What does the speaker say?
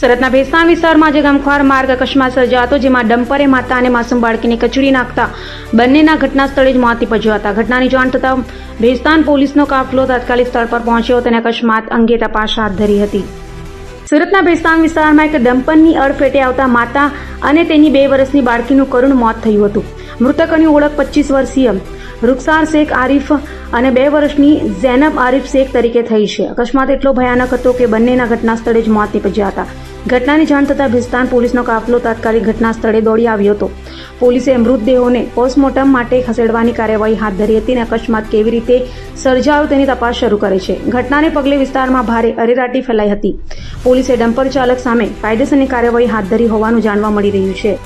સુરતના ભેસ્તાન વિસ્તારમાં આજે ગમખ્વાર માર્ગ અકસ્માત સર્જાયો હતો, જેમાં ડમ્પરે માતા અને માસૂમ બાળકીને કચડી નાખતા બંનેના ઘટના સ્થળે જ મોત નીપજ્યા હતા. ઘટનાની જાણ થતાં ભેસ્તાન પોલીસનો કાફલો તાત્કાલિક સ્થળ પર પહોંચ્યો હતો અને અકસ્માત અંગે તપાસ હાથ ધરી હતી. સુરતના ભેસ્તાન વિસ્તારમાં એક ડમ્પરની અડફેટે આવતા માતા અને તેની 2 વર્ષની બાળકીનું કરુણ મોત થયું હતું. મૃતકોની ઓળખ 25 વર્ષીય રૂખસાર શેખ આરિફ અને 2 વર્ષની ઝૈનબ આરિફ શેખ તરીકે થઈ છે. અકસ્માત એટલો ભયાનક હતો કે બંનેના ઘટના સ્થળે જ મોત નીપજ્યા હતા. ઘટનાની જાણ થતાં ભેસ્તાન પોલીસનો કાફલો તાત્કાલિક ઘટના સ્થળે દોડી આવ્યો હતો. પોલીસે મૃતદેહોને પોસ્ટમોર્ટમ માટે ખસેડવાની કાર્યવાહી હાથ ધરી હતી અને અકસ્માત કેવી રીતે સર્જાયો તેની તપાસ શરૂ કરી છે. ઘટનાને પગલે વિસ્તારમાં ભારે અરેરાટી ફેલાઈ હતી. પોલીસે ડમ્પર ચાલક સામે કાયદેસરની કાર્યવાહી હાથ ધરી હોવાનું જાણવા મળી રહ્યું છે.